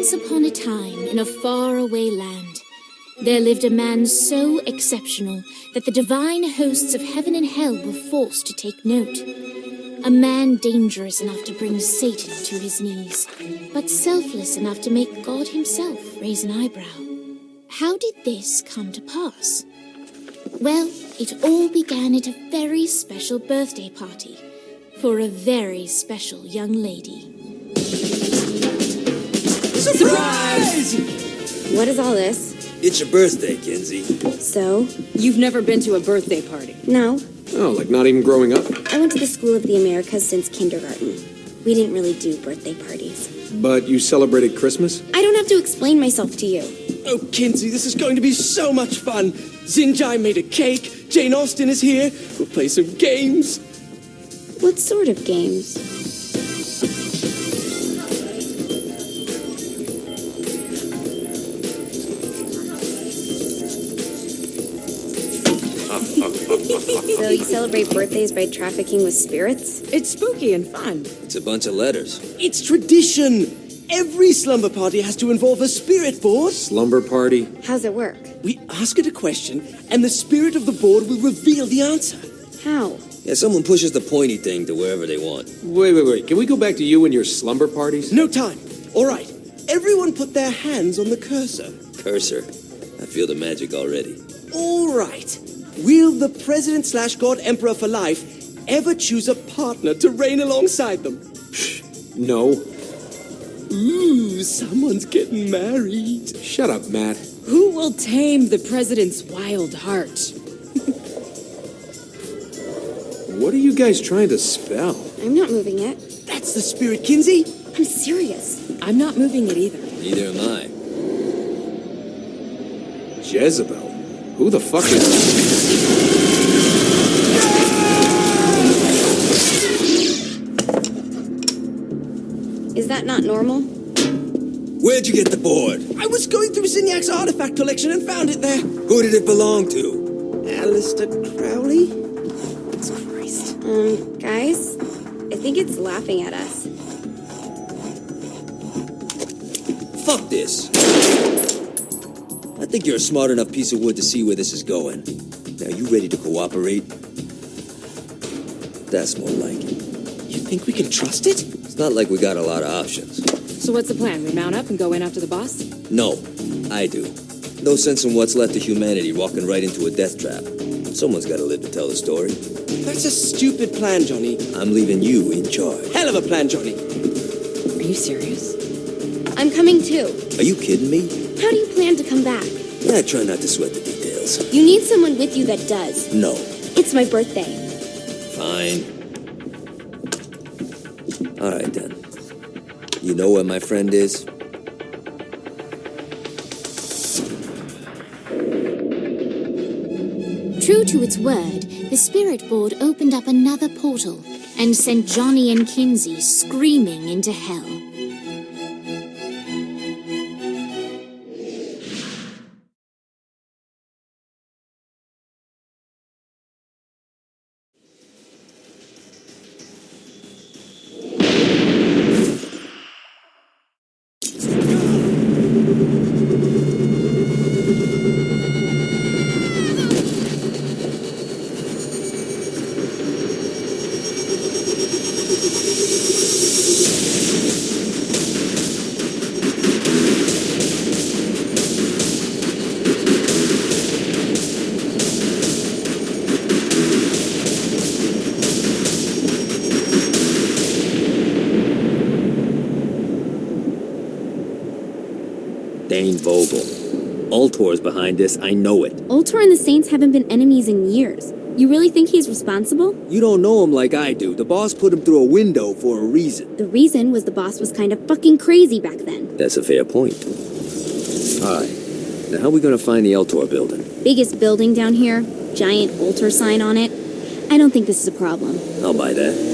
Once upon a time, in a faraway land, there lived a man so exceptional that the divine hosts of heaven and hell were forced to take note. A man dangerous enough to bring Satan to his knees, but selfless enough to make God himself raise an eyebrow. How did this come to pass? Well, it all began at a very special birthday party for a very special young lady. Surprise! What is all this? It's your birthday, Kinsey. So? You've never been to a birthday party? No. Oh, like not even growing up? I went to the School of the Americas since kindergarten. We didn't really do birthday parties. But you celebrated Christmas? I don't have to explain myself to you. Oh, Kinsey, this is going to be so much fun. Zinjai made a cake. Jane Austen is here. We'll play some games. What sort of games? So you celebrate birthdays by trafficking with spirits? It's spooky and fun. It's a bunch of letters. It's tradition. Every slumber party has to involve a spirit board. Slumber party? How's it work? We ask it a question, and the spirit of the board will reveal the answer. How? Yeah, someone pushes the pointy thing to wherever they want. Wait. Can we go back to you and your slumber parties? No time. All right. Everyone put their hands on the cursor. Cursor. I feel the magic already. All right. Will the president/god emperor for life ever choose a partner to reign alongside them? No. Ooh, someone's getting married. Shut up, Matt. Who will tame the president's wild heart? What are you guys trying to spell? I'm not moving it. That's the spirit, Kinsey. I'm serious. I'm not moving it either. Neither am I. Jezebel? Who the fuck is... Is that not normal? Where'd you get the board? I was going through Zignac's artifact collection and found it there. Who did it belong to? Alistair Crowley? Christ. Guys, I think it's laughing at us. Fuck this. I think you're a smart enough piece of wood to see where this is going. Now, you ready to cooperate? That's more like it. You think we can trust it? It's not like we got a lot of options. So what's the plan? We mount up and go in after the boss? No, I do. No sense in what's left of humanity walking right into a death trap. Someone's got to live to tell the story. That's a stupid plan, Johnny. I'm leaving you in charge. Hell of a plan, Johnny. Are you serious? I'm coming too. Are you kidding me? How do you plan to come back? Yeah, try not to sweat the details. You need someone with you that does. No. It's my birthday. Fine. All right, then. You know where my friend is? True to its word, the spirit board opened up another portal and sent Johnny and Kinsey screaming into hell. Dane Vogel. Ultor's behind this, I know it. Ultor and the Saints haven't been enemies in years. You really think he's responsible? You don't know him like I do. The boss put him through a window for a reason. The reason was the boss was kind of fucking crazy back then. That's a fair point. Alright. Now how are we gonna find the Ultor building? Biggest building down here, giant Ultor sign on it. I don't think this is a problem. I'll buy that.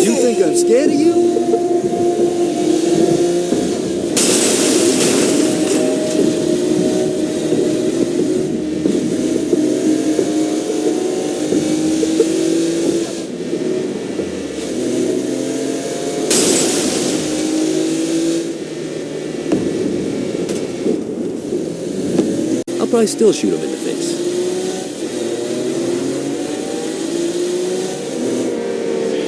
You think I'm scared of you? probably still shoot him in the face.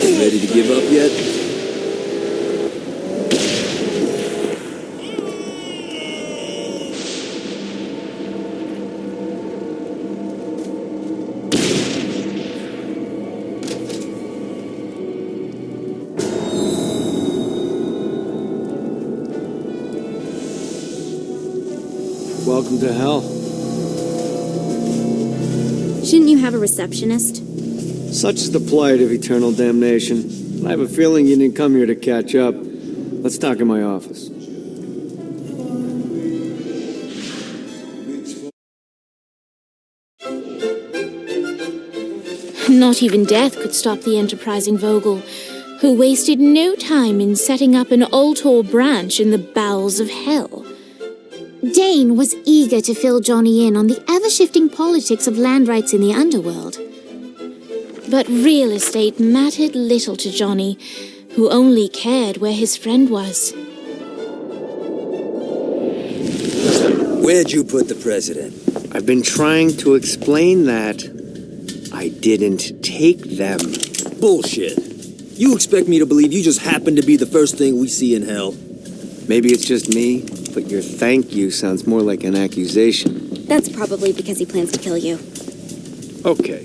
You ready to give up yet? Welcome to hell. Shouldn't you have a receptionist? Such is the plight of eternal damnation. I have a feeling you didn't come here to catch up. Let's talk in my office. Not even death could stop the enterprising Vogel, who wasted no time in setting up an Ultor branch in the bowels of hell. Dane was eager to fill Johnny in on the ever-shifting politics of land rights in the underworld. But real estate mattered little to Johnny, who only cared where his friend was. Where'd you put the president? I've been trying to explain that. I didn't take them. Bullshit. You expect me to believe you just happened to be the first thing we see in hell? Maybe it's just me, but your thank you sounds more like an accusation. That's probably because he plans to kill you. Okay.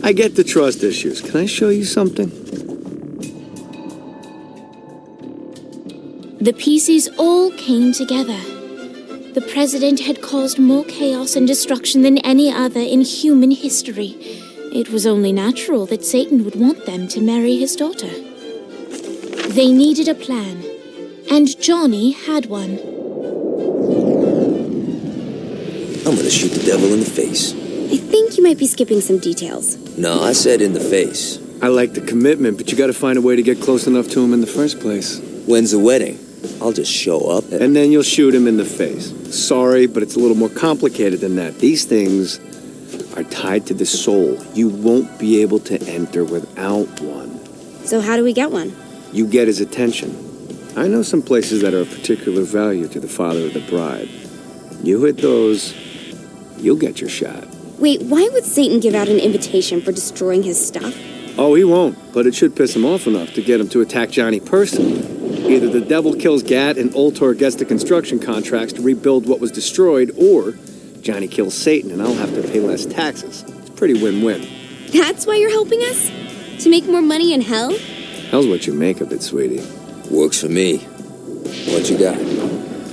I get the trust issues. Can I show you something? The pieces all came together. The president had caused more chaos and destruction than any other in human history. It was only natural that Satan would want them to marry his daughter. They needed a plan, and Johnny had one. I'm gonna shoot the devil in the face. I think you might be skipping some details. No, I said in the face. I like the commitment, but you gotta find a way to get close enough to him in the first place. When's the wedding? I'll just show up And then you'll shoot him in the face. Sorry, but it's a little more complicated than that. These things are tied to the soul. You won't be able to enter without one. So how do we get one? You get his attention. I know some places that are of particular value to the father of the bride. You hit those, you'll get your shot. Wait, why would Satan give out an invitation for destroying his stuff? Oh, he won't, but it should piss him off enough to get him to attack Johnny personally. Either the devil kills Gat and Ultor gets the construction contracts to rebuild what was destroyed, or Johnny kills Satan and I'll have to pay less taxes. It's pretty win-win. That's why you're helping us? To make more money in hell? Hell's what you make of it, sweetie. Works for me. What you got?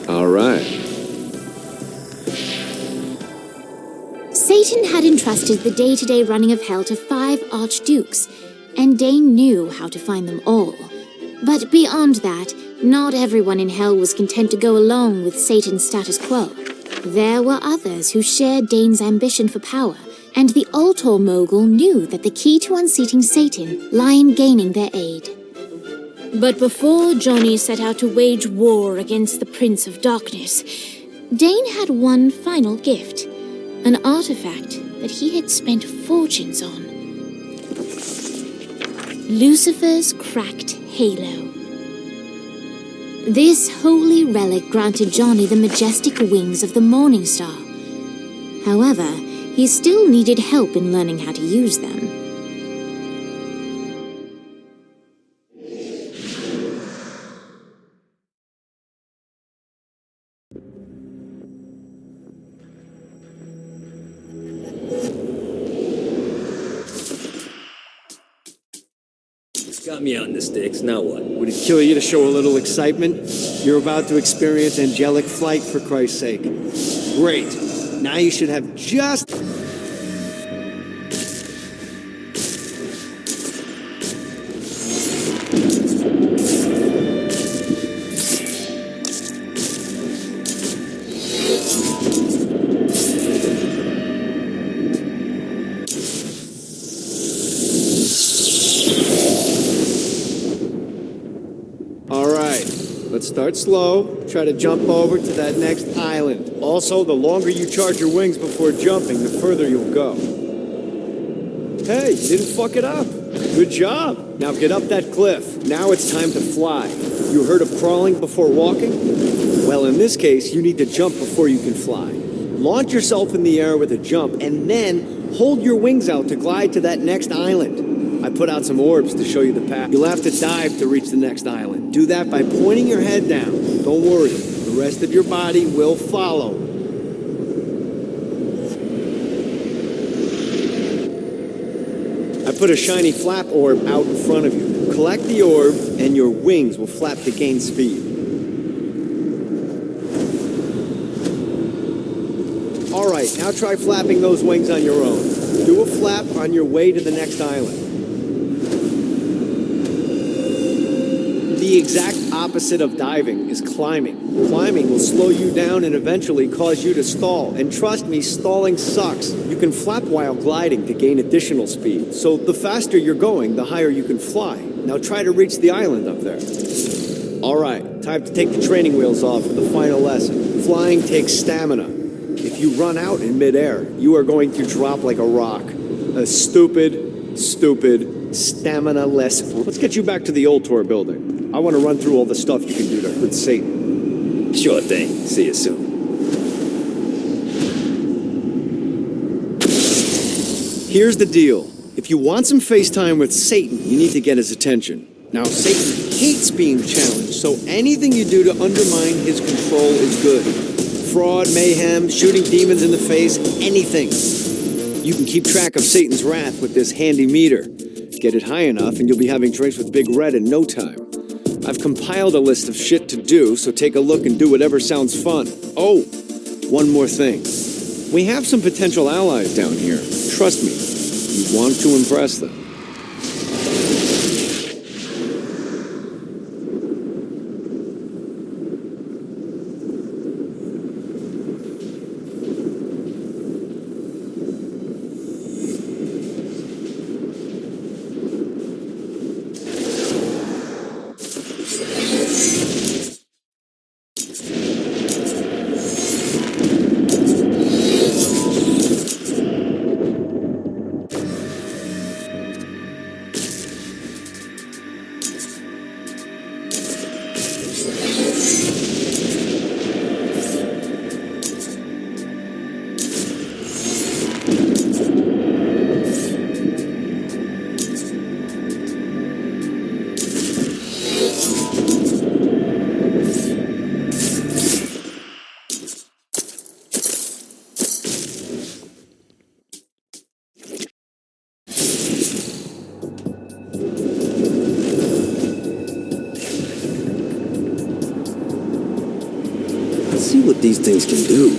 All right. Satan had entrusted the day-to-day running of hell to 5 archdukes, and Dane knew how to find them all. But beyond that, not everyone in hell was content to go along with Satan's status quo. There were others who shared Dane's ambition for power, and the Ultor mogul knew that the key to unseating Satan lay in gaining their aid. But before Johnny set out to wage war against the Prince of Darkness, Dane had one final gift, an artifact that he had spent fortunes on. Lucifer's cracked halo. This holy relic granted Johnny the majestic wings of the Morning Star. However, he still needed help in learning how to use them. Got me out in the sticks, now what? Would it kill you to show a little excitement? You're about to experience angelic flight, for Christ's sake. Great. Now you should have just... Let's start slow. Try to jump over to that next island. Also, the longer you charge your wings before jumping, the further you'll go. Hey, you didn't fuck it up. Good job. Now get up that cliff. Now it's time to fly. You heard of crawling before walking? Well, in this case, you need to jump before you can fly. Launch yourself in the air with a jump, and then hold your wings out to glide to that next island. I put out some orbs to show you the path. You'll have to dive to reach the next island. Do that by pointing your head down. Don't worry, the rest of your body will follow. I put a shiny flap orb out in front of you. Collect the orb, and your wings will flap to gain speed. All right, now try flapping those wings on your own. Do a flap on your way to the next island. The exact opposite of diving is climbing. Climbing will slow you down and eventually cause you to stall. And trust me, stalling sucks. You can flap while gliding to gain additional speed. So the faster you're going, the higher you can fly. Now try to reach the island up there. All right, time to take the training wheels off for the final lesson. Flying takes stamina. If you run out in midair, you are going to drop like a rock. A stupid, stamina-less. Let's get you back to the old tour building. I want to run through all the stuff you can do to hurt Satan. Sure thing. See you soon. Here's the deal. If you want some FaceTime with Satan, you need to get his attention. Now, Satan hates being challenged, so anything you do to undermine his control is good. Fraud, mayhem, shooting demons in the face, anything. You can keep track of Satan's wrath with this handy meter. Get it high enough and you'll be having drinks with Big Red in no time. I've compiled a list of shit to do, so take a look and do whatever sounds fun. Oh, one more thing. We have some potential allies down here. Trust me, you want to impress them. See what these things can do.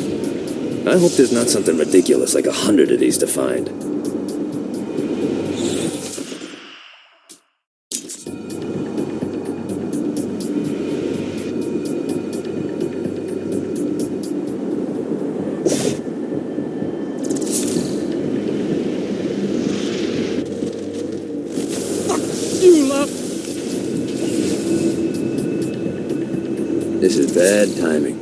I hope there's not something ridiculous like 100 of these to find. This is bad timing.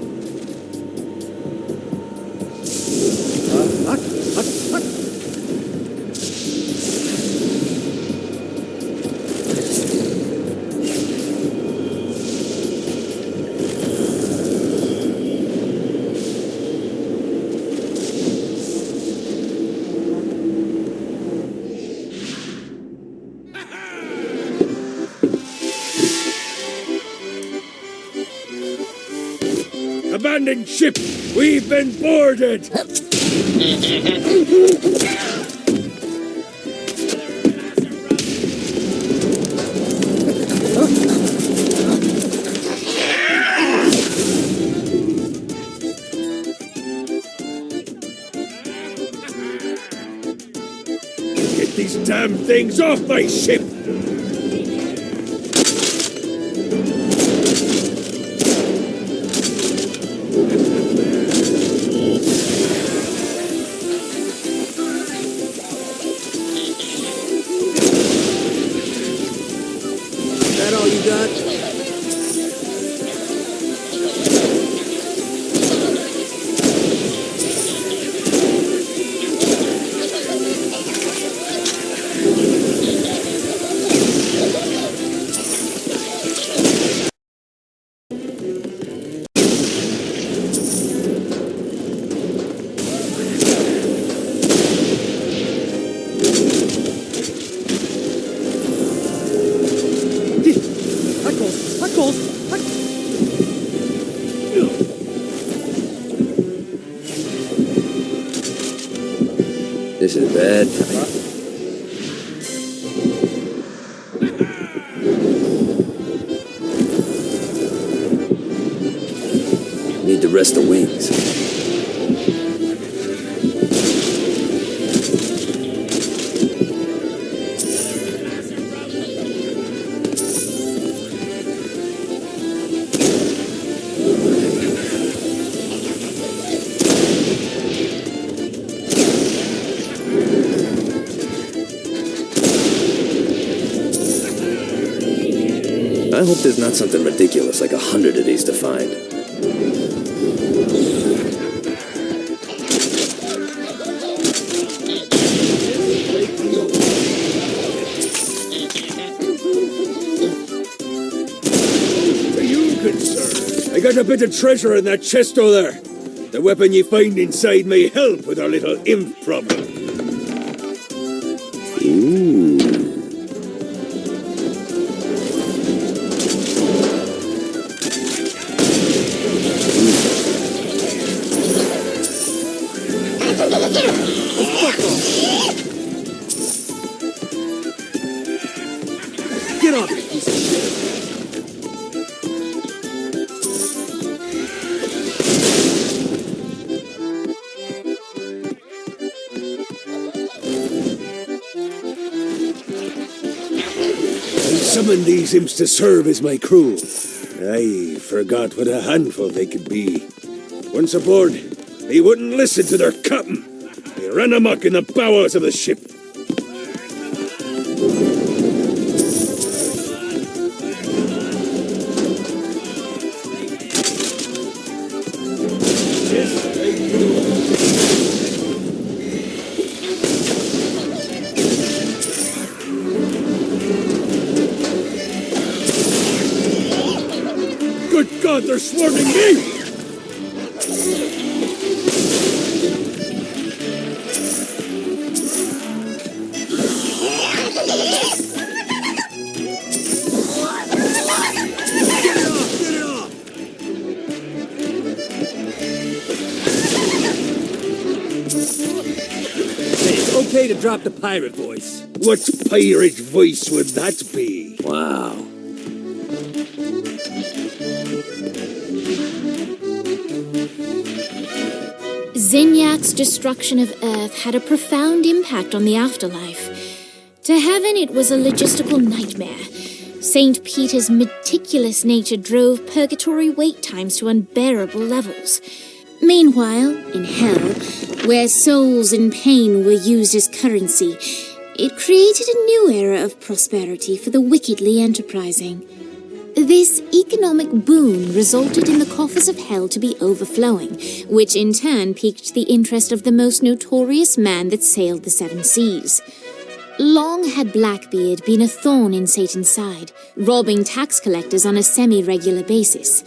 Abandoned ship! We've been boarded! Get these damn things off my ship! This is bad timing. Need to rest the wings. I hope there's not something ridiculous like 100 of these to find. Are you concerned? I got a bit of treasure in that chest over there. The weapon you find inside may help with our little imp problem. Ooh. Get off it, piece of shit. I summoned these imps to serve as my crew. I forgot what a handful they could be. Once aboard, they wouldn't listen to their captain. They ran amok in the bowels of the ship. Good God, they're swarming me! Okay to drop the pirate voice. What pirate voice would that be? Wow. Zinyak's destruction of Earth had a profound impact on the afterlife. To heaven, it was a logistical nightmare. St. Peter's meticulous nature drove purgatory wait times to unbearable levels. Meanwhile, in hell, where souls in pain were used as currency, it created a new era of prosperity for the wickedly enterprising. This economic boon resulted in the coffers of hell to be overflowing, which in turn piqued the interest of the most notorious man that sailed the seven seas. Long had Blackbeard been a thorn in Satan's side, robbing tax collectors on a semi-regular basis.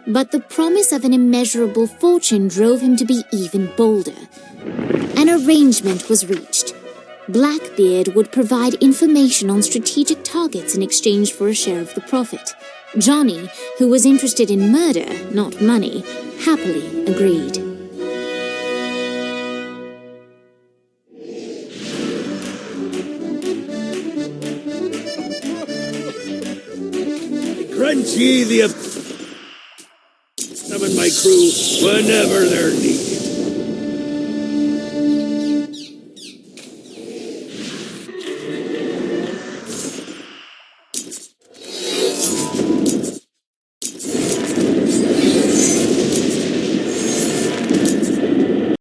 But the promise of an immeasurable fortune drove him to be even bolder. An arrangement was reached. Blackbeard would provide information on strategic targets in exchange for a share of the profit. Johnny, who was interested in murder, not money, happily agreed. Grant ye the summon my crew whenever they're needed.